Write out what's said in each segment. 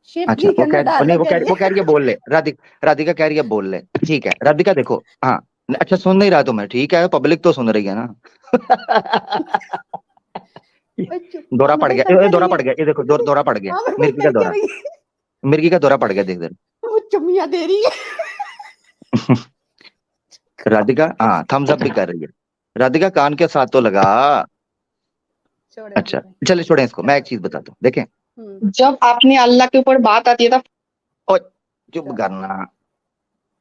Shift अच्छा नहीं करना, डालो वो कह रही है बोल ले, राधिका कह रही है बोल ले, ठीक है राधिका देखो, हाँ। अच्छा सुन नहीं रहा तो मैं, ठीक है पब्लिक तो सुन रही है ना। दौरा पड़ मैं गया, तो कह दौरा रही पड़ है। गया, ये देखो दौरा पड़ गया, हाँ, मैं मिर्गी का कह दौरा, रही मिर्गी का दौरा पड़ गया, देख देख। वो चुम्मिया दे रही है। राधिका हाँ थम्स अप भी कर रही है। राधिका कान के साथ तो लगा। छोड़ो जी अच्छा भाई। चलिए छोड़ें इसको, मैं चलो। एक चीज बताता हूँ देखें। जब अपने अल्लाह के ऊपर बात आती है तब, ओ चुप करना।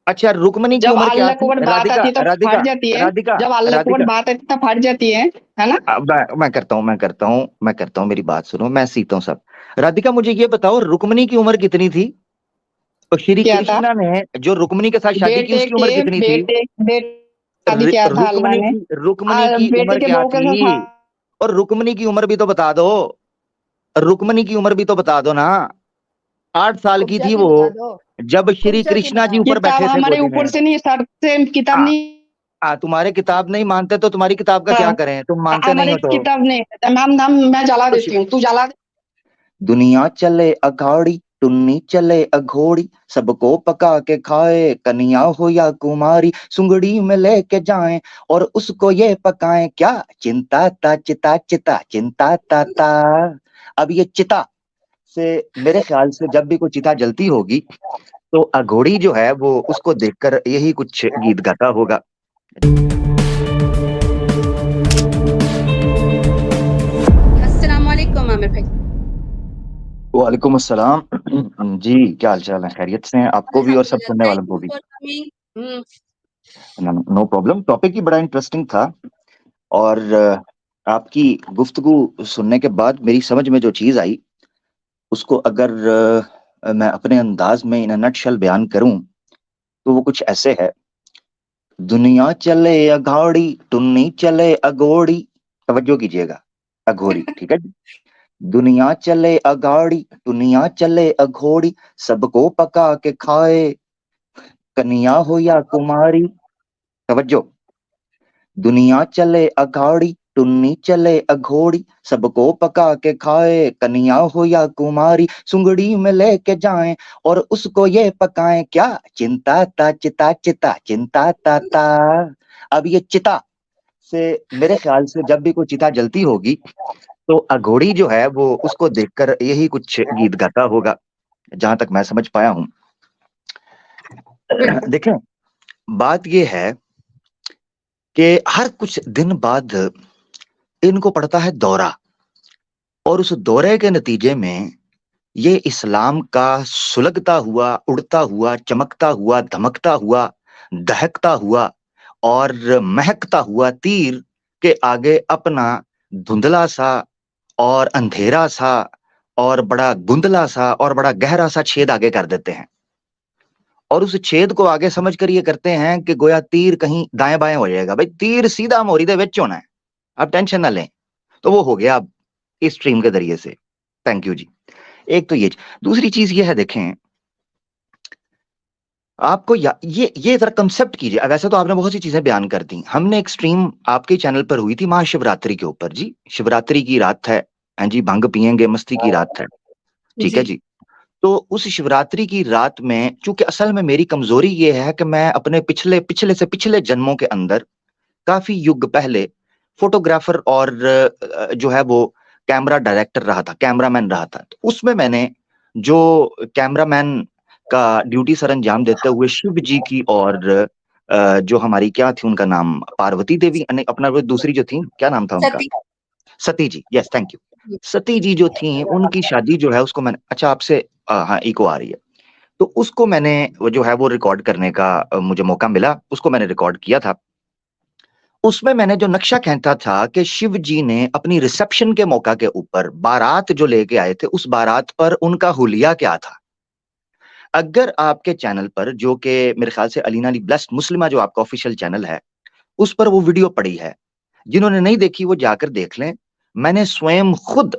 अच्छा रुक्मणी की जब उम्र क्या अल्लाह के थी? ऊपर बात राधिका आती है तो राधिका फट जाती है। राधिका जब अल्लाह के ऊपर राधिका बात आती है तब फट जाती है ना। मैं करता हूँ, मेरी बात सुनो, मैं सीता हूँ सब। राधिका मुझे ये बताओ, रुक्मणी की उम्र कितनी थी? और श्री क्या था? कृष्णा ने जो रुक्मणी के साथ शादी की बेटे उसकी उम्र के कितनी थी? बेटे बेटे शादी किया था अल्लाह ने। रुक्मणी की बेटे उम्र के क्या बहू के थी? साथ और रुक्मणी की उम्र भी तो बता दो, रुक्मणी की उम्र भी तो बता दो ना। 8 साल की उपजा थी की वो, बता दो। जब श्री उपजा की कृष्णा जी बताओ। ऊपर किताब बैठे थे हमारे गोदी में। ऊपर से नहीं, सर से किताब आ, नहीं। तुम्हारे किताब नहीं मानते तो तुम्हारी किताब का क्या करें, तुम मानते नहीं हमारे हो तो। किताब नहीं, मैं जला तो देती हूँ, तू जला दे। दुनिया चले अघाड़ी, टुन्नी चले अघोड़ी, सबको पका के खाए, कन्या हो या कुमारी, सुंगड़ी में लेके जाएं और उसको ये पकाएं, क्या चिंता ता चिता चिता चिंता ता ता। अब ये चिता से मेरे ख्याल से जब भी कोई चिता जलती होगी तो अघोड़ी जो है वो उसको देखकर यही कुछ गीत गाता होगा। अस्सलाम वालेकुम आमिर भाई। वालेकुम अस्सलाम। जी क्या हाल चाल है, खैरियत से हैं आपको भी और सब अल्हम्दुलिल्लाह, सुनने वालों थैंक को यू भी? For coming. No problem, topic ही बड़ा इंटरेस्टिंग था। और आपकी गुफ्तगू सुनने के बाद मेरी समझ में जो चीज आई उसको अगर मैं अपने अंदाज में इन नटशल बयान करूं तो वो कुछ ऐसे है। दुनिया चले अघाड़ी, टुन्नी चले अघोड़ी, तवज्जो कीजिएगा, अघोरी ठीक है जी। दुनिया चले अघाड़ी, दुनिया चले अघोड़ी, सबको पका के खाए, कन्या हो या कुमारी, तवज्जो। दुनिया चले अघाड़ी, टुन्नी चले अघोड़ी, सबको पका के खाए, कन्या हो या कुमारी, सुंगड़ी में लेके जाएं और उसको ये पकाएं, क्या चिंता ता चिता चिता चिंता ता ता। अब ये चिता से मेरे ख्याल से जब भी कोई चिता जलती होगी तो अघोड़ी जो है वो उसको देखकर यही कुछ गीत गाता होगा, जहां तक मैं समझ पाया हूं। बिल्कुल। देखें, बात ये है कि हर कुछ दिन बाद इनको पड़ता है दौरा, और उस दौरे के नतीजे में ये इस्लाम का सुलगता हुआ, उड़ता हुआ, चमकता हुआ, धमकता हुआ, दहकता हुआ और महकता हुआ तीर के आगे अपना धुंधला सा और अंधेरा सा और बड़ा गुंदला सा और बड़ा गहरा सा छेद आगे कर देते हैं। और उस छेद को आगे समझ कर ये करते हैं कि गोया तीर कहीं दाएं बाएं हो जाएगा, भाई तीर सीधा मोरी दे विच होना है, आप टेंशन ना लें। तो वो हो गया अब इस स्ट्रीम के जरिए से। थैंक यू जी। एक तो ये दूसरी चीज ये है, देखें आपको ये जरा कंसेप्ट कीजिए। वैसे तो आपने बहुत सी चीजें बयान कर दी, हमने एक स्ट्रीम आपके चैनल पर हुई थी महाशिवरात्रि के ऊपर जी, शिवरात्रि की रात है, हैं जी, भंग पियेंगे, मस्ती की रात है, ठीक है जी। जी। तो उस शिवरात्रि की रात में चूंकि असल में मेरी कमजोरी ये है कि मैं अपने पिछले पिछले से पिछले जन्मों के अंदर काफी युग पहले फोटोग्राफर और जो है वो कैमरा डायरेक्टर रहा था, कैमरामैन रहा था। तो उसमें मैंने जो कैमरामैन का ड्यूटी सर अंजाम देते हुए शिव जी की और जो हमारी क्या थी उनका नाम, पार्वती देवी, अपना वो दूसरी जो थी क्या नाम था उनका, सती। सती जी, यस थैंक यू। सती जी जो थी उनकी शादी जो है उसको मैंने, अच्छा आपसे हाँ इको आ रही है, तो उसको मैंने वो जो है वो रिकॉर्ड करने का मुझे मौका मिला, उसको मैंने रिकॉर्ड किया था। उसमें मैंने जो नक्शा खींचा था कि शिव जी ने अपनी रिसेप्शन के मौका के ऊपर बारात जो लेके आए थे उस बारात पर उनका हुलिया क्या था। अगर आपके चैनल पर, जो कि मेरे ख्याल से अलीना अली ब्लेस्ड मुस्लिमा जो आपका ऑफिशियल चैनल है, उस पर वो वीडियो पड़ी है, जिन्होंने नहीं देखी वो जाकर देख लें। मैंने स्वयं खुद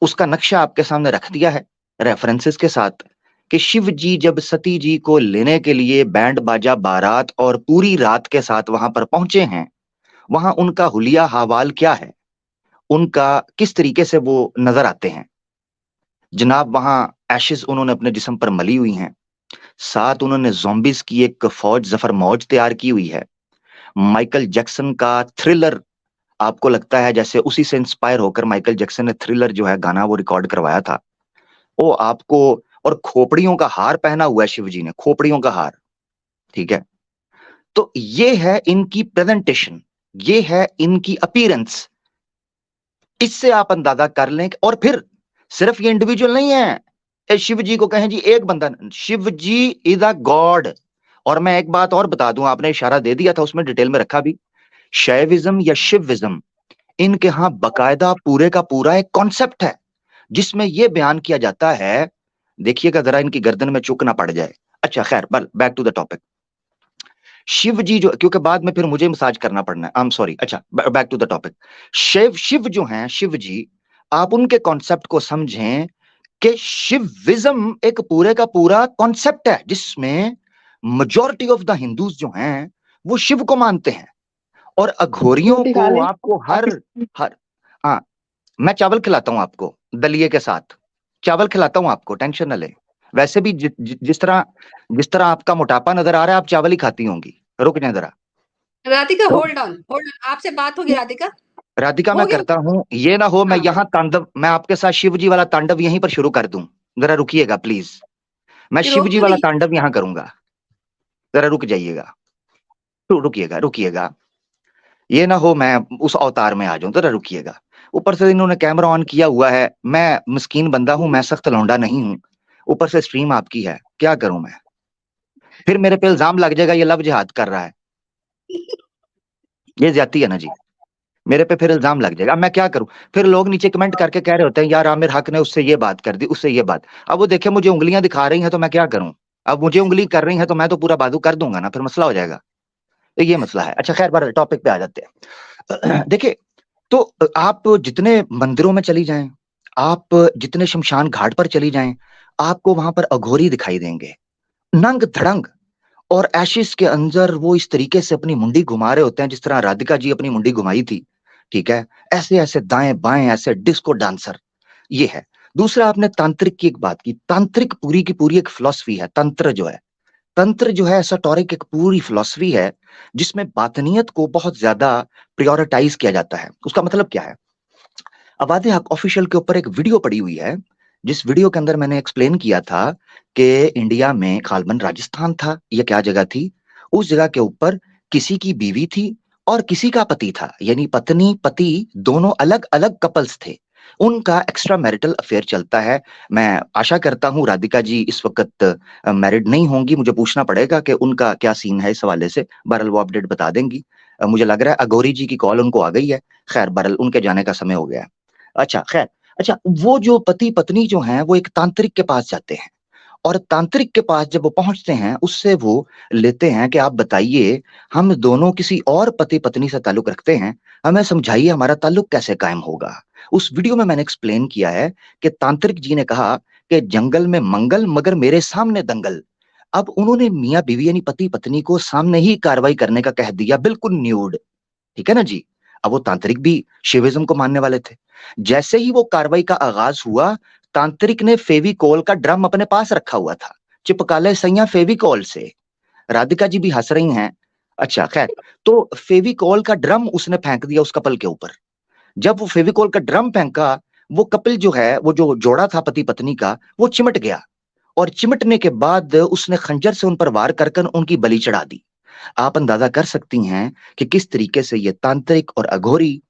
उसका नक्शा आपके सामने रख दिया है रेफरेंसेस के साथ कि शिव जी जब सती जी को लेने के लिए बैंड बाजा बारात और पूरी रात के साथ वहां पर पहुंचे हैं, वहां उनका हुलिया हवाल क्या है, उनका किस तरीके से वो नजर आते हैं। जनाब वहां एशेज उन्होंने अपने जिस्म पर मली हुई हैं। 7 उन्होंने ज़ॉम्बीज की एक फौज, जफर मौज तैयार की हुई है। माइकल जैक्सन का थ्रिलर, आपको लगता है जैसे उसी से इंस्पायर होकर माइकल जैक्सन ने थ्रिलर जो है गाना वो रिकॉर्ड करवाया था, वो आपको, और खोपड़ियों का हार पहना हुआ है शिव जी ने, खोपड़ियों का हार, ठीक है। तो ये है इनकी प्रेजेंटेशन, ये है इनकी अपीयरेंस, इससे आप अंदाजा कर लें। और फिर सिर्फ ये इंडिविजुअल नहीं है, शिव जी को कहें जी एक बंदा, शिव जी इज अ गॉड। और मैं एक बात और बता दूं, आपने इशारा दे दिया था, उसमें डिटेल में रखा भी, शैविज्म या शिविज्म, इनके यहां बकायदा पूरे का पूरा एक कॉन्सेप्ट है जिसमें यह बयान किया जाता है, देखिएगा जरा इनकी गर्दन में चुक ना पड़ जाए। अच्छा खैर, back to the topic. Shiv ji जो, क्योंकि बाद में फिर मुझे मसाज करना पड़ना है, आई एम सॉरी। अच्छा back to the topic. Shiv जो हैं, शिव जी, आप उनके कॉन्सेप्ट को समझें कि शिविज्म एक पूरे का पूरा कॉन्सेप्ट है जिसमें मेजॉरिटी ऑफ द हिंदूज जो हैं वो शिव को मानते हैं। और अघोरियों रोटी खा को ले। आपको हर हाँ, मैं चावल खिलाता हूं आपको दलिए के साथ, चावल खिलाता हूं आपको, टेंशन न ले। वैसे भी जिस तरह आपका मोटापा नजर आ रहा है, आप चावल ही खाती होंगी। रुक जाए जरा राधिका, होल्ड ऑन, आपसे बात होगी राधिका। राधिका, मैं हो गया? करता हूं, ये ना हो मैं हाँ। यहाँ तांडव, मैं आपके साथ शिव जी वाला तांडव यहीं पर शुरू कर दूं। जरा रुकिएगा प्लीज, मैं ये शिव रोक जी तो वाला नहीं? तांडव यहां करूंगा, जरा रुक जाइएगा, रुकिएगा, ये ना हो मैं उस अवतार में आ जाऊं, जरा रुकिएगा। ऊपर से इन्होंने कैमरा ऑन किया हुआ है, मैं मिस्कीन बंदा हूं, मैं सख्त लौंडा नहीं हूं, ऊपर से स्ट्रीम आपकी है, क्या करूं मैं? फिर मेरे पे इल्जाम लग जाएगा ये लव जिहाद कर रहा है, ये ज्यादती है ना जी, मेरे पे फिर इल्जाम लग जाएगा। अब मैं क्या करूं? फिर लोग नीचे कमेंट करके कह रहे होते हैं यार आमिर हक ने उससे ये बात कर दी, उससे ये बात। अब वो देखे मुझे उंगलियां दिखा रही हैं तो मैं क्या करूं? अब मुझे उंगली कर रही है तो मैं तो पूरा बाजू कर दूंगा ना, फिर मसला हो जाएगा। तो ये मसला है। अच्छा खैर, बार टॉपिक पे आ जाते हैं। देखिए, तो आप जितने मंदिरों में चली जाएं, आप जितने शमशान घाट पर चली जाएं, आपको वहां पर अघोरी दिखाई देंगे, नंग धड़ंग, और एशिस के अंदर वो इस तरीके से अपनी मुंडी घुमा रहे होते हैं जिस तरह राधिका जी अपनी मुंडी घुमाई थी, ठीक है, ऐसे ऐसे दाएं बाएं, ऐसे डिस्को डांसर। ये है। दूसरा, आपने तांत्रिक की एक बात की, तांत्रिक पूरी की पूरी एक फिलॉसफी है। तंत्र जो है एसोटेरिक एक पूरी फिलॉसफी है जिसमें बातनियत को बहुत ज्यादा प्रायोरिटाइज किया जाता है। उसका मतलब क्या है? आवाज़े हक ऑफिशियल के ऊपर एक वीडियो पड़ी हुई है, जिस वीडियो के अंदर मैंने एक्सप्लेन किया था कि इंडिया में खालबन राजस्थान था, यह क्या जगह थी, उस जगह के ऊपर किसी की बीवी थी और किसी का पति था, यानी पत्नी पति दोनों अलग अलग कपल्स थे, उनका एक्स्ट्रा मैरिटल अफेयर चलता है। मैं आशा करता हूं राधिका जी इस वक्त मैरिड नहीं होंगी, मुझे पूछना पड़ेगा कि उनका क्या सीन है इस हवाले से, बहरहाल वो अपडेट बता देंगी। मुझे लग रहा है अघोरी जी की कॉल उनको आ गई है, खैर बहरहाल उनके जाने का समय हो गया है। अच्छा खैर, अच्छा वो जो पति पत्नी जो हैं वो एक तांत्रिक के पास जाते हैं, और तांत्रिक के पास जब वो पहुंचते हैं उससे वो लेते हैं कि आप बताइए, हम दोनों किसी और पति पत्नी से ताल्लुक रखते हैं, हमें समझाइए हमारा ताल्लुक कैसे कायम होगा। उस वीडियो में मैंने एक्सप्लेन किया है कि तांत्रिक जी ने कहा कि जंगल में मंगल मगर मेरे सामने दंगल। अब उन्होंने मियां बीवी यानी पति पत्नी को सामने ही कार्रवाई करने का कह दिया, बिल्कुल न्यूड, ठीक है ना जी। अब वो तांत्रिक भी शिविज्म को मानने वाले थे। जैसे ही वो कार्रवाई का आगाज हुआ, तांत्रिक ने फेविकोल का ड्रम अपने पास रखा हुआ था, चिपका ले सैया फेविकोल से। राधिका जी भी हंस रही हैं। अच्छा खैर, तो फेविकोल का ड्रम उसने फेंक दिया उस कपल के ऊपर। जब वो फेविकोल का ड्रम फेंका, वो कपल जो है, वो जो जोड़ा था पति पत्नी का, वो चिमट गया, और चिमटने के बाद उसने खंजर से उन पर वार कर उनकी बलि चढ़ा दी। आप अंदाजा कर सकती हैं कि किस तरीके से ये तांत्रिक और अघोरी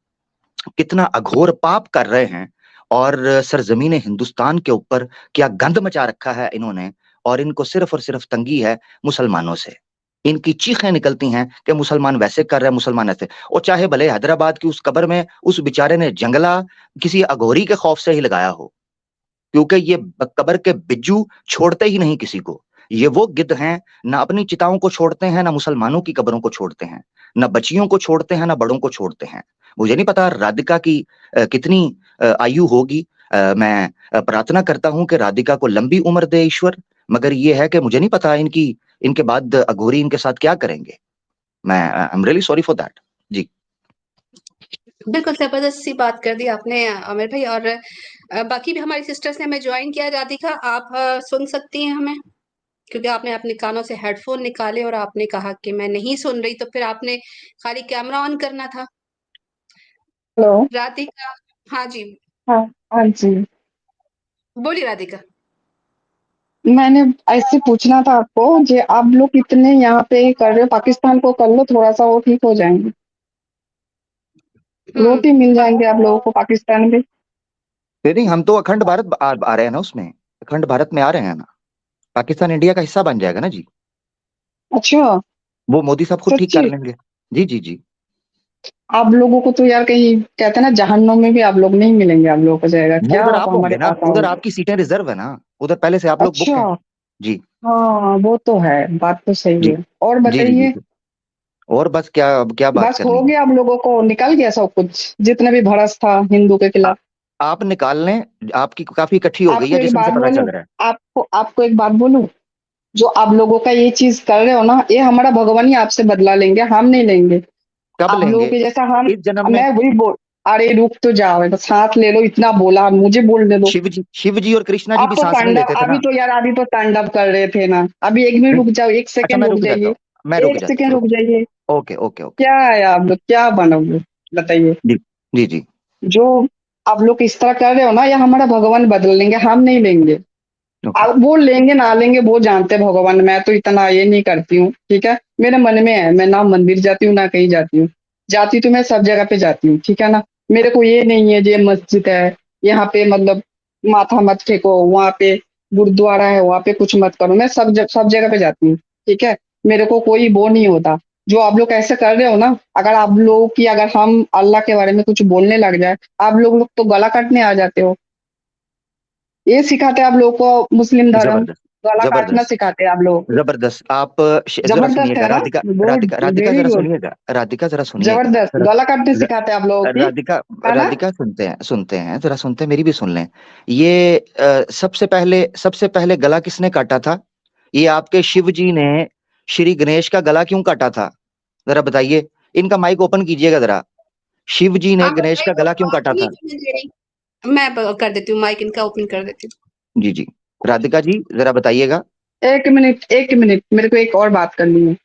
कितना अघोर पाप कर रहे हैं, और सरजमीन हिंदुस्तान के ऊपर क्या गंद मचा रखा है इन्होंने। और इनको सिर्फ और सिर्फ तंगी है मुसलमानों से, इनकी चीखें निकलती हैं कि मुसलमान वैसे कर रहे हैं, मुसलमान ऐसे। और चाहे भले हैदराबाद की उस कब्र में उस बेचारे ने जंगला किसी अघोरी के खौफ से ही लगाया हो, क्योंकि ये कब्र के बिज्जू छोड़ते ही नहीं किसी को। ये वो गिद्ध हैं, ना अपनी चिताओं को छोड़ते हैं, ना मुसलमानों की कब्रों को छोड़ते हैं, ना बच्चियों को छोड़ते हैं, ना बड़ों को छोड़ते हैं। मुझे नहीं पता राधिका की कितनी आयु होगी। मैं प्रार्थना करता हूं कि राधिका को लंबी उम्र दे ईश्वर, मगर ये है कि मुझे नहीं पता इनके बाद अघोरी इनके साथ क्या करेंगे। मैं I am really sorry for that जी। बिल्कुल जबरदस्त सी बात कर दी आपने आमिर भाई। और बाकी भी हमारी सिस्टर्स ने हमें ज्वाइन किया। राधिका, आप सुन सकती हैं हमें? क्योंकि आपने अपने कानों से हेडफोन निकाले और आपने कहा कि मैं नहीं सुन रही, तो फिर आपने खाली कैमरा ऑन करना था। हेलो। राधिका, हाँ जी, हाँ, हाँ जी। बोलिए राधिका। मैंने ऐसे पूछना था आपको, जे आप लोग इतने यहाँ पे कर रहे हो, पाकिस्तान को कर लो थोड़ा सा, वो ठीक हो जाएंगे। रोटी मिल जाएंगे आप लोगों को पाकिस्तान में। नहीं, हम तो अखंड भारत आ रहे हैं ना, उसमें अखंड भारत में आ रहे हैं ना। पाकिस्तान इंडिया का हिस्सा बन जाएगा ना जी। अच्छा, वो मोदी साहब खुद ठीक कर सच्ची? लेंगे। जी जी जी। आप लोगों को तो यार कहीं कहते हैं ना, जहन्नुम में भी आप लोग नहीं मिलेंगे, आप लोगों को जाएगा वो क्या, उधर आप आप हमारे होंगे ना, पास उधर आओगे? आपकी सीटें रिजर्व है ना। उधर पहले से आप लोग बुक अच्छा। हैं। जी हाँ, वो तो है, बात तो सही जी है। और जी जी जी बताइए। जी। और बस क्या क्या बात बस करनी हो है। गया, आप लोगों को निकल गया सब कुछ, जितने भी भड़स था हिंदू के आ, खिलाफ? आप निकाल लें। आपकी काफी इकट्ठी हो गई आपको है, एक जिसमें से बात पता बोलूं, चल रहा है। आपको एक बात बोलूं, जो आप लोगों का ये चीज कर रहे हो ना, ये हमारा भगवान ही आपसे बदला लेंगे, हम नहीं लेंगे। कब आप लोगों लेंगे? के जैसा हम। इस जन्म में। मैं वही बोल। अरे रुक तो जाओ, बस हाथ ले लो, इतना बोला, मुझे बोलने दो। शिव जी और कृष्णा जी आप भी तो सांस नहीं तांडव, लेते थे अभी ना। तो यार, अभी तो तांडव कर रहे थे ना। अभी एक मिनट नहीं, रुक जाओ, एक अच्छा सेकंड मैं रुक रुक जाता जाइए। हूँ। मैं रुक एक जाता सेकंड हूँ, रुक जाइए। Okay okay okay. क्या है आप लोग, क्या बनोगे? बताइए। जी जी जी। जो आप लोग इस तरह कर रहे हो ना, या हमारा भगवान बदल लेंगे, हम नहीं लेंगे। ओके। अब वो लेंगे ना लेंगे वो जानते हैं भगवान, मैं तो इतना ये नहीं करती हूँ, ठीक है। मेरे मन में है, मैं ना मंदिर जाती हूँ ना कहीं जाती हूँ। जाती तो मैं सब जगह पे जाती हूँ, ठीक है ना। मेरे को ये नहीं है, ये मस्जिद है यहाँ पे मतलब माथा मत फेंको, वहां पे गुरुद्वारा है वहां पे कुछ मत करो, मैं सब जगह पे जाती हूँ, ठीक है। मेरे को कोई वो नहीं होता। जो आप लोग ऐसे कर रहे हो ना, अगर आप लोग की, अगर हम अल्लाह के बारे में कुछ बोलने लग जाए, आप लोग तो गला काटने आ जाते हो। ये सिखाते हैं आप लोगों को मुस्लिम धर्म, जबरदस्त गला काटना जबरदस्त सिखाते हैं आप लोगों को। जबरदस्त। आप जरा जबरदस्त सुनिएगा, है ना? राधिका गुड, राधिका राधिका वेरी जरा गुड। सुनिएगा, राधिका जरा सुनिएगा जबरदस्त, जरा। गला काटने सिखाते हैं आप लोगों की, राधिका है ना? राधिका सुनते हैं जरा, सुनते हैं, मेरी भी सुन लें। ये सबसे पहले गला किसने काटा था? ये आपके शिव जी ने श्री गणेश का गला क्यों काटा था? जरा बताइए। इनका माइक ओपन कीजिएगा जरा। शिव जी ने आमिर गणेश भाई, का वो गला क्यों काटा आपकी था? क्यों नहीं दे रही? मैं कर देती हूँ, माइक इनका ओपन कर देती हूँ। जी जी। राधिका जी जरा बताइएगा। एक मिनट, एक मिनट, मेरे को एक और बात करनी है।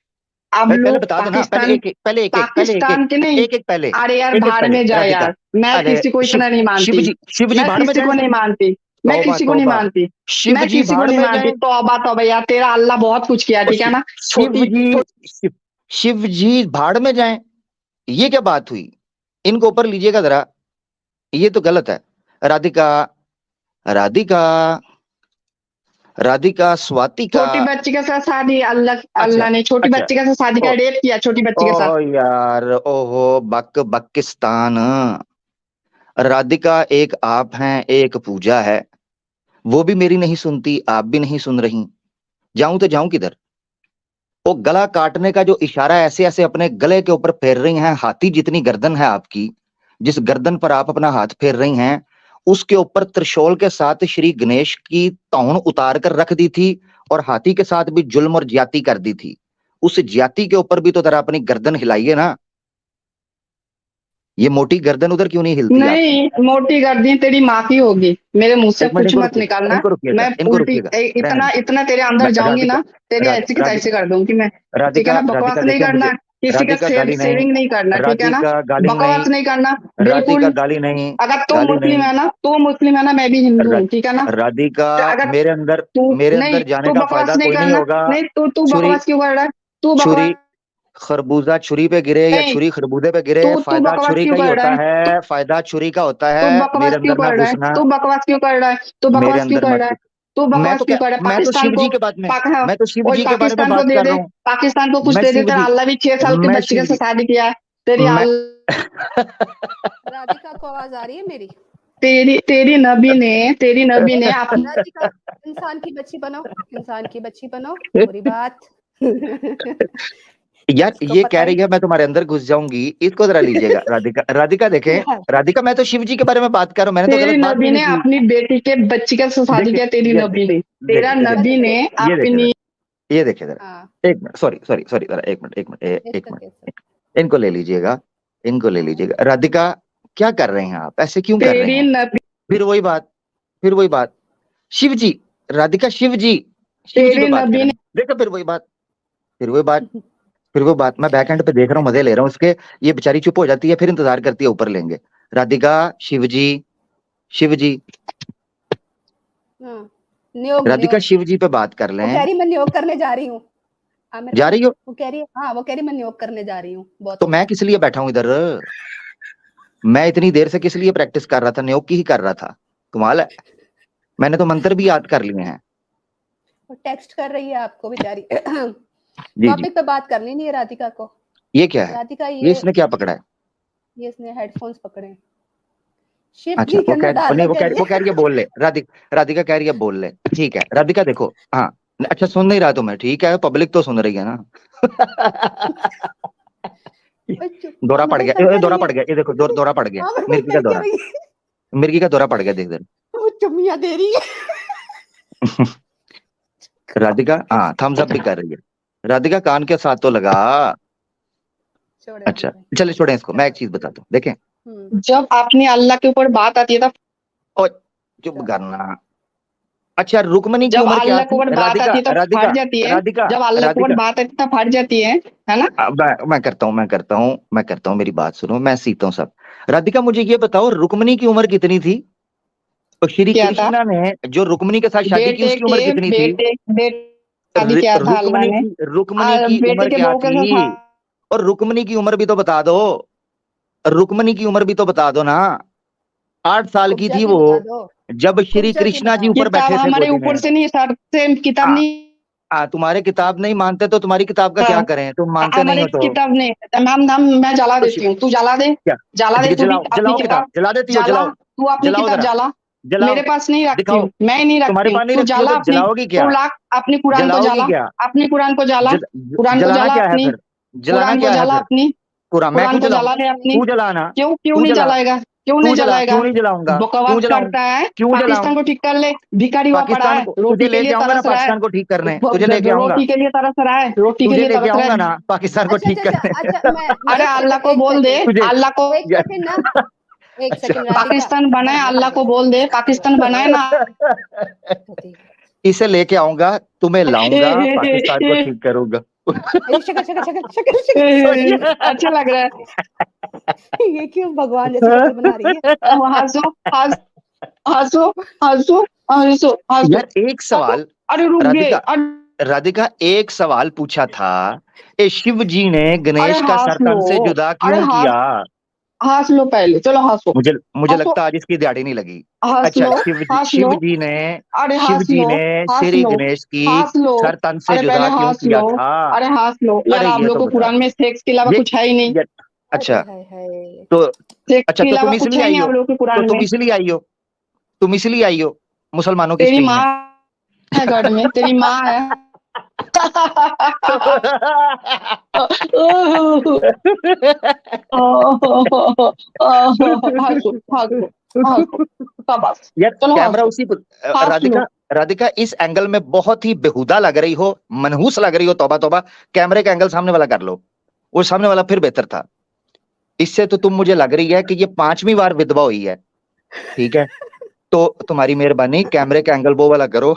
आप पहले लोग बता दो ना, पहले पाकिस्तान, एक एक, पहले एक एक, पहले एक एक, पाकिस्तान के नहीं। एक एक पहले, अरे यार एक एक भाड़ पहले में जाए राधिका। यार, मैं अरे किसी को शिव इतना नहीं शिव मानती। जी शिव जी मैं भाड़ में किसी जाए। को नहीं मानती। मैं तौबा किसी को नहीं तौबा। मानती। शिव मैं जी किसी को भाड़ नहीं में मानती। जाए। तौबा तौबा यार, तेरा अल्लाह बहुत कुछ किया, और ठीक है ना। शिव छोटी जी शिव, शिव जी भाड़ में जाए। ये क्या बात हुई? इनको ऊपर लीजिएगा जरा। ये तो गलत है। राधिका, राधिका, राधिका स्वातिका। छोटी बच्ची के साथ शादी, अल्लाह अच्छा अल्लाह ने छोटी अच्छा। बच्ची के साथ शादी ओ का रेप किया, छोटी बच्ची के साथ। ओहो यार, ओहो बकिस्तान। राधिका एक आप हैं, एक पूजा है। वो भी मेरी नहीं सुनती, आप भी नहीं सुन रही। जाऊं तो जाऊं किधर? वो गला काटने का जो इशारा ऐसे ऐसे अपने गले के ऊपर फेर रही हैं, हाथी जितनी गर्दन है आपकी। जिस गर्दन पर आप अपना हाथ फेर रही हैं, उसके ऊपर त्रिशूल के साथ श्री गणेश की तौन उतार कर रख दी थी। और हाथी के साथ भी जुल्म और ज्यादती कर दी थी। उस ज्यादती के ऊपर भी तो जरा अपनी गर्दन हिलाइए ना। ये मोटी गर्दन उधर क्यों नहीं हिलती आपकी? नहीं, मोटी गर्दन तेरी माँ की होगी, मेरे मुंह से एक मिनट, कुछ इनको मत रुकिएगा, निकालना। इनको रुकिएगा, मैं इनको उल्टी रुकिएगा। रहने इतना दो। इतना तेरे अंदर जाऊंगी राधिका ना, तेरी ऐसी की राधिका तैसी कर दूंगी मैं। ठीक है राधिका ना, राधिका बकवास नहीं देखिए मुझे। करना। किसी का राधिका गाली नहीं। शेविंग नहीं करना, ठीक है ना। राधिका गाली नहीं। बकवास नहीं करना। राधिका बिल्कुल। गाली नहीं। अगर तू गाली मुस्लिम नहीं। है ना, तू मुस्लिम है ना, मैं भी हिंदू रा, हूँ, ठीक है ना। राधिका, तो अगर मेरे अंदर, तू, मेरे नहीं अंदर जाने तू का बकवास फायदा नहीं कोई नहीं करना, होगा। नहीं तू छुरी, बकवास क्यों कर रहा है? तू छुरी, बकवास खरबूजा छुरी पे गिरे या नहीं, छुरी खरबूजे पे गिरे, तू फायदा बकवास छुरी क्यों का ही कर रहा होता है? है, फायदा छुरी का होता तू है। बकवास मेरे क्यों अंदर ना कर रहा है? घुसना। तू बकवास क्यों कर रहा है? तू मेरे बकवास क्यों अंदर कर मत रहा है? घुस। तू मैं बकवास तो क्यों क्या, कर रहा है? मैं तो पाकिस्तान शिव को जी के बारे में, हाँ, मैं तो शिव और जी के बारे में पाकिस्तान को बात दे कर दे, रहा हूँ। पाकिस्तान को कुछ मैं दे दे, शिव तेरा जी, अल्लाह भी 6 साल के मैं बच्चे के शिव साथ जी, शादी किया है। तेरी मैं राधिका को आवाज आ रही है मेरी? तेरी तेरी नबी ने अपनी राधिका, इंसान की बच्ची बनो, इंसान की बच्ची बनो, बुरी बात। यार इसको ये पता कह ही रही है मैं तुम्हारे अंदर घुस जाऊंगी, इसको जरा लीजिएगा। राधिका, राधिका देखें। राधिका, मैं तो शिव जी के बारे में बात कर रहा हूँ, मैंने तो तेरी गलत बात भी नबी नहीं ने की। अपनी बेटी के बच्ची के साथ शादी देखिए, किया, तेरी ये नबी ने, तेरा देखिए, ये नबी देखिए, ने ये देखिए अपनी। जरा, ये देखिए जरा। हाँ, एक मिनट, सॉरी सॉरी सॉरी जरा, एक मिनट, एक मिनट, एक इट्स ओके, मिनट। इनको ले लीजिएगा, इनको ले लीजिएगा। राधिका, क्या कर रहे हैं आप, ऐसे क्यों कर रहे तेरी हैं? नबी फिर वही बात, शिव जी, राधिका, शिव जी पे तेरी बात नबी करें, ने देखो फिर वही बात, मैं बैक एंड पे देख रहा हूँ, मजे ले रहा हूँ इसके, ये बेचारी चुप हो जाती है, फिर इंतजार करती है ऊपर लेंगे। राधिका, शिव जी, हाँ, नियोग राधिका शिव जी पे बात कर वो लें। कह रही मैं नियोग करने जा रही हूँ आमिर जा भाई, रही हो? वो कह रही है, हाँ वो कह रही मैं नियोग करने जा रही हूँ। बहुत तो मैं किस लिए बैठा हूँ इधर? मैं इतनी देर से किस लिए प्रैक्टिस कर रहा था? न्योग की ही कर रहा था। कमाल है, मैंने तो मंत्र भी याद कर लिए हैं। वो टेक्स्ट कर रही है आपको बेचारी। जी जी, टॉपिक पे बात करनी नहीं है राधिका को। ये क्या है? राधिका ये इसने क्या पकड़ा है? ये इसने हेडफोन्स पकड़े हैं। शिव अच्छा, जी के अंदर डाल नहीं, के कह वो कह रही है बोल ले, राधिका कह रही है बोल ले, ठीक है राधिका, देखो हाँ, अच्छा सुन नहीं रहा तुम्हें, ठीक है, पब्लिक तो सुन रही है ना। दौरा पड़ गया, दौरा पड़ गया, ये देखो दौरा पड़ गया, आमिर भाई मिर्गी का कर क्या दौरा, रही है? मिर्गी का दौरा पड़ गया, देख दे। वो चुम्मियां दे रही है। राधिका हाँ थम्स अप भी कर रही है। राधिका कान के साथ तो लगा। छोड़े अच्छा आमिर भाई। चलिए छोड़े इसको, मैं एक चीज बताता हूँ, देखें। जब अपनी अल्लाह के ऊपर बात आती है तब, ओ चुप करना। अच्छा, रुकमणी की जब उम्र क्या अल्लाह के थी? ऊपर बात राधिका आती है तब राधिका फट जाती है। राधिका जब अल्लाह के ऊपर राधिका बात आती है तब फट जाती है ना? मैं करता हूँ, मेरी बात सुनो, मैं सीखता हूँ सब। राधिका मुझे ये बताओ, रुकमणी की उम्र कितनी थी? तो श्री क्या था? कृष्णा ने जो रुकमणी के साथ शादी की, उसकी उम्र कितनी थी? बेटे शादी किया था अल्लाह ने, रुकमणी की बेटे उम्र के क्या बहू के थी? साथ। और रुकमणी की उम्र भी तो बता दो, रुकमणी की उम्र भी तो बता दो ना। 8 साल की उपजा थी की वो, बता दो, जब श्री उपजा की कृष्णा जी बताओ। ऊपर किताब बैठे थे हमारे गोदी ऊपर में। से नहीं, सर से किताब आ, नहीं। तुम्हारे किताब नहीं मानते तो तुम्हारी किताब का क्या करें, तुम मानते नहीं हमारी हो तो किताब नहीं, मैं जला तो देती हूँ, तू जला दे, क्या? जला दे तू भी जलाओ अपनी जलाओ किताब, किताब। जला देती हो, जला, जलाओ, तू अपनी जलाओ किताब जरा, जला। जलाओ, मेरे पास नहीं रखती दिखाओ। हूँ, मैं नहीं तुम्हारे रखती हूँ, पास नहीं तू रखती हो जला तो अपनी। जलाओगी तू क्या? ला अपनी कुरान को जलाओगी जला, क्या? अपनी कुरान को जला, कुरान को जलाना जला क्या है अपनी, फिर? जलाना कुरान को क्या है जला फिर? अपनी, कुरान मैं कुरान क्यों को जलाऊं? जला दे अपनी। तू जलाना, क्यों तू नहीं जला, जलाएगा? क्यों तू नहीं जला, जलाएगा? क्यों नहीं जलाऊंगा? क्यों बकवास जलाऊं? करता है। क्यों जलाऊं? पाकिस्तान को ठीक कर ले, भिखारी हुआ पड़ा पाकिस्तान है, को तुझे रोटी के लिए लेके आऊंगा ना, तरस रहा है। पाकिस्तान को ठीक करने, तुझे लेके आऊंगा, रोटी के लिए तरस रहा है, रोटी के तुझे लिए लेके तरस रहा आऊंगा है। ना पाकिस्तान को अच्छा ठीक अच्छा अच्छा करने। अच्छा, मैं अरे एक अल्लाह सेकंड, को एक बोल दे, सेकंड, तुझे अल्लाह को, एक सेकंड ना, एक अच्छा सेकंड राधिका, पाकिस्तान बनाए, धरना अल्लाह कर को दो। बोल दे पाकिस्तान बनाए ना। इसे लेके आऊंगा, तुम्हें लाऊंगा, पाकिस्तान को ठीक करूंगा। अरे शक्ल शक्ल शक्ल शक्ल शक्ल, अच्छा लग रहा है। ये क्यों भगवान जैसी शक्ल बना रही है? हंसो हंसो हंसो हंसो हंसो। यार एक सवाल, अरे रुक गए, राधिका, राधिका एक सवाल पूछा था, ए शिव जी ने अरे गणेश का हंस सर लो, तन से जुदा अरे क्यों किया? हंस लो पहले, चलो हंसो, मुझे हंसो, लगता है आज इसकी दिहाड़ी नहीं लगी। हंस अच्छा, लो, हंस लो। अरे शिव हंस जी लो, ने हंस श्री लो, गणेश की हंस लो। सर तन से अरे पहले जुदा क्यों हंस किया लो, था? अरे हंस लो यार, अरे आप ये लोग तो को बता कुरान दो, में सेक्स के अलावा ये, कुछ है ही नहीं। ये अरे अच्छा, हाय हाय, तो सेक्स अच्छा के तो अलावा तुम कुछ इसलिए है आई नहीं हो, आप लोग के तो कुरान तुम में। इसलिए आई हो, तुम इसलिए आई हो मुसलमानों की तेरी स्ट्रीम माँ में। है गढ़ में, तेरी माँ है। हंसो हंसो हंसो, शाबाश, यार चलो कैमरा हंसो, उसी पर, हंस लो। राधिका, राधिका इस एंगल में बहुत ही बेहुदा लग रही हो, मनहूस लग रही हो, तौबा तौबा। कैमरे का एंगल सामने वाला कर लो, वो सामने वाला फिर बेहतर था। इससे तो तुम, मुझे लग रही है कि ये 5वीं बार विधवा हुई है, ठीक है? तो तुम्हारी मेहरबानी कैमरे का एंगल वो वाला करो।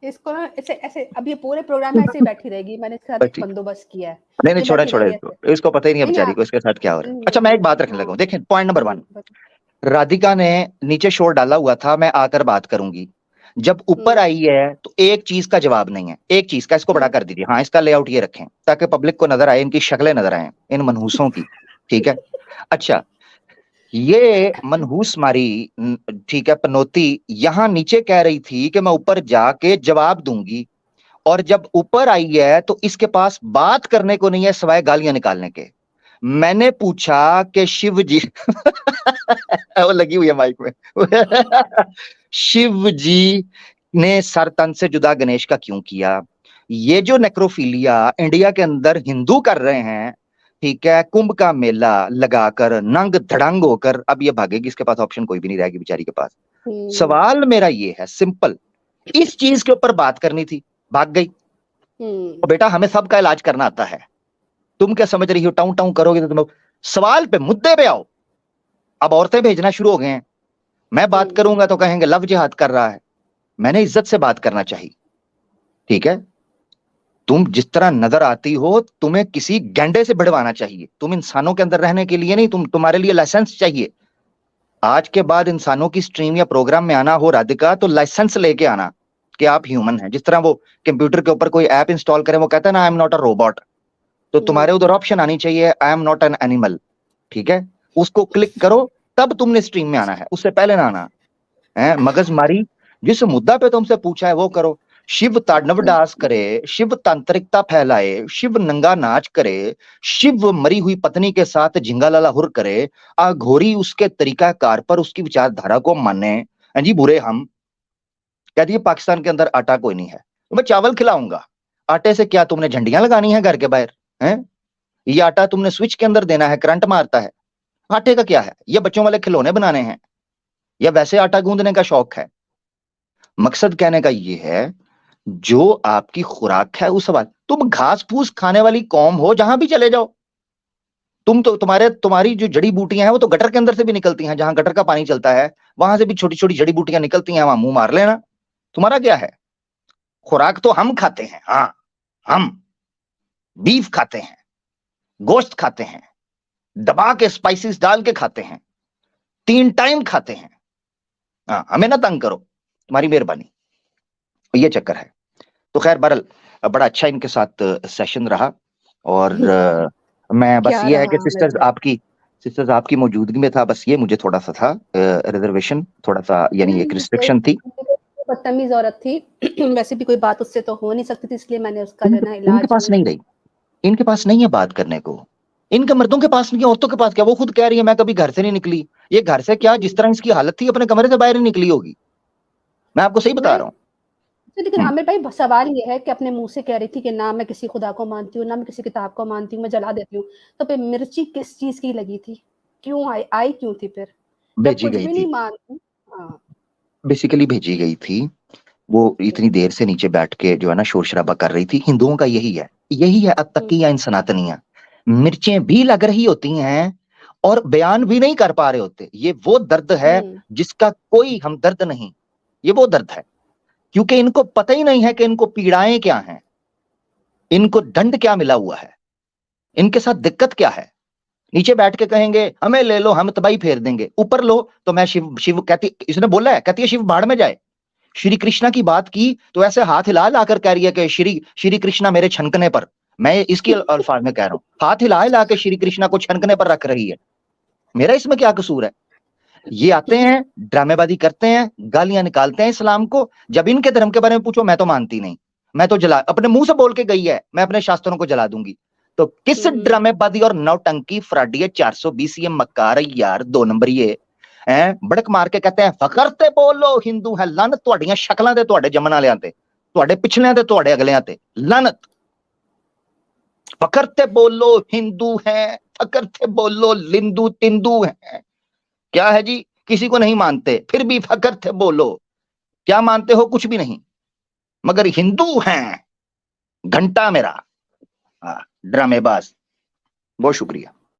इसको ना ऐसे ऐसे, अब ये पूरे प्रोग्राम में ऐसे ही बैठी रहेगी, मैंने इसके साथ एक ठीक, बंदोबस्त किया है। नहीं ये छोड़ा बैठी छोड़ा रहेगी इसको, ऐसे। इसको पता ही नहीं है नहीं बेचारी ना, को इसके साथ क्या हो रहा है। अच्छा मैं एक बात रखने लगा हूं, देखें पॉइंट नंबर 1, राधिका ने नीचे शोर डाला हुआ था मैं आकर बात करूंगी, जब ऊपर आई है तो एक चीज का जवाब नहीं है, एक चीज का, इसको बड़ा कर दीजिए, हाँ इसका लेआउट ये रखें ताकि पब्लिक को नजर आए, इनकी शक्लें नजर आए, इन मनहूसों की, ठीक है? अच्छा, ये मनहूस मारी, ठीक है, पनौती यहां नीचे कह रही थी कि मैं ऊपर जाके जवाब दूंगी, और जब ऊपर आई है तो इसके पास बात करने को नहीं है सिवाय गालियां निकालने के। मैंने पूछा कि शिव जी वो लगी हुई है माइक में। शिव जी ने सर तन से जुदा गणेश का क्यों किया? ये जो नेक्रोफिलिया इंडिया के अंदर हिंदू कर रहे हैं, ठीक है, कुंभ का मेला लगाकर नंग धड़ंग होकर, अब ये भागेगी, इसके पास ऑप्शन कोई भी नहीं रहेगी बेचारी के पास। सवाल मेरा ये है सिंपल, इस चीज के ऊपर बात करनी थी, भाग गई। तो बेटा हमें सबका इलाज करना आता है, तुम क्या समझ रही हो टाउ टाउ करोगे तो तुम सवाल पे, मुद्दे पे आओ। अब औरतें भेजना शुरू हो गए हैं, मैं बात करूंगा तो कहेंगे लव जिहाद कर रहा है। मैंने इज्जत से बात करना चाहिए, ठीक है? तुम जिस तरह नजर आती हो, तुम्हें किसी गैंडे से भिड़वाना चाहिए। तुम इंसानों के अंदर रहने के लिए नहीं, तुम्हारे लिए लाइसेंस चाहिए। आज के बाद इंसानों की स्ट्रीम या प्रोग्राम में आना हो राधिका, तो लाइसेंस लेके आना कि आप ह्यूमन हैं। जिस तरह वो कंप्यूटर के ऊपर कोई ऐप इंस्टॉल करे, वो कहता है ना I am not a robot, तो तुम्हारे उधर ऑप्शन आनी चाहिए I am not an animal, ठीक है? उसको क्लिक करो, तब तुमने स्ट्रीम में आना है, उससे पहले ना आना है। मगजमारी, जिस मुद्दा पे तुमसे पूछा है वो करो। शिव तांडव डांस करे, शिव तांत्रिकता फैलाए, शिव नंगा नाच करे, शिव मरी हुई पत्नी के साथ झिंगा लाला हुर करे, अघोरी उसके तरीकाकार पर उसकी विचारधारा को माने। जी बुरे हम कहती है पाकिस्तान के अंदर आटा कोई नहीं है, तो मैं चावल खिलाऊंगा। आटे से क्या तुमने झंडियां लगानी है घर के बाहर? हैं? ये आटा तुमने स्विच के अंदर देना है, करंट मारता है। आटे का क्या है? ये बच्चों वाले खिलौने बनाने हैं या वैसे आटा गूंदने का शौक है? मकसद कहने का ये है, जो आपकी खुराक है उस सवाल। तुम घास फूस खाने वाली कौम हो, जहां भी चले जाओ। तुम तो तुम्हारी जो जड़ी बूटियां हैं वो तो गटर के अंदर से भी निकलती हैं, जहां गटर का पानी चलता है वहां से भी छोटी छोटी जड़ी बूटियां निकलती हैं, वहां मुंह मार लेना। तुम्हारा क्या है? खुराक तो हम खाते हैं, हाँ हम बीफ खाते हैं, गोश्त खाते हैं, दबा के स्पाइसेस डाल के खाते हैं, 3 टाइम खाते हैं। हाँ, हमें ना तंग करो, तुम्हारी मेहरबानी। ये चक्कर है। तो खैर बहरहाल बड़ा अच्छा इनके साथ सेशन रहा, और मैं बस ये है कि सिस्टर्स आपकी मौजूदगी में था, बस ये मुझे थोड़ा सा था रिजर्वेशन, थोड़ा सा यानी एक रिस्ट्रिक्शन थी। बदतमीज औरत थी वैसे भी कोई बात उससे तो हो नहीं सकती थी, इसलिए मैंने उसका जो है ना इलाज इनके पास नहीं रही, इनके पास नहीं है बात करने को, इनके मर्दों के पास नहीं है, औरतों के पास क्या? वो खुद कह रही है मैं कभी घर से नहीं निकली। ये घर से क्या, जिस तरह इसकी हालत थी अपने कमरे से बाहर ही निकली होगी, मैं आपको सही बता रहा हूँ। लेकिन आमिर भाई सवाल ये है कि अपने मुंह से कह रही थी कि ना मैं किसी खुदा को मानती हूँ, ना मैं किसी किताब को मानती हूँ, मैं जला देती हूँ। तो फिर मिर्ची किस चीज की लगी थी? क्यों आई क्यों थी फिर? भेजी गई थी, नहीं मानती। हाँ, बेसिकली भेजी गई थी। वो इतनी देर से नीचे बैठ के जो है ना शोर शराबा कर रही थी। हिंदुओं का यही है अतकिया इन सनातनियां। मिर्चें भी लग रही होती हैं और बयान भी नहीं कर पा रहे होते। ये वो दर्द है जिसका कोई हमदर्द नहीं, ये वो दर्द है, क्योंकि इनको पता ही नहीं है कि इनको पीड़ाएं क्या हैं, इनको दंड क्या मिला हुआ है, इनके साथ दिक्कत क्या है। नीचे बैठ के कहेंगे हमें ले लो, हम तबाही फेर देंगे, ऊपर लो तो मैं शिव कहती, इसने बोला है, कहती है शिव बाढ़ में जाए। श्री कृष्णा की बात की तो ऐसे हाथ हिला लाकर कह रही है कि श्री कृष्णा मेरे छनकने पर, मैं इसकी अल्फाज में कह रहा हूं, हाथ हिला के श्री कृष्णा को छनकने पर रख रही है। मेरा इसमें क्या कसूर है? ये आते हैं, ड्रामेबाजी करते हैं, गालियां निकालते हैं इस्लाम को। जब इनके धर्म के बारे में पूछो, मैं तो मानती नहीं, मैं तो जला, अपने मुंह से बोल के गई है मैं अपने शास्त्रों को जला दूंगी। तो किस ड्रामेबाजी और नौटंकी फ्राडी 420 ये मक्कार यार, 2 नंबर ये बड़क मार के कहते हैं फकर ते बोलो हिंदू है, लानत तुहाडियां शक्लां ते तुहाडे जमन वालियां ते, तुहाडे पिछलियां ते तुहाडे अगलियां ते, लानत। फकर ते बोलो हिंदू है, फकर ते बोलो लिंदू तिंदू है। क्या है जी, किसी को नहीं मानते फिर भी फकर थे बोलो। क्या मानते हो? कुछ भी नहीं, मगर हिंदू हैं, घंटा मेरा। ड्रामेबाज। बहुत शुक्रिया।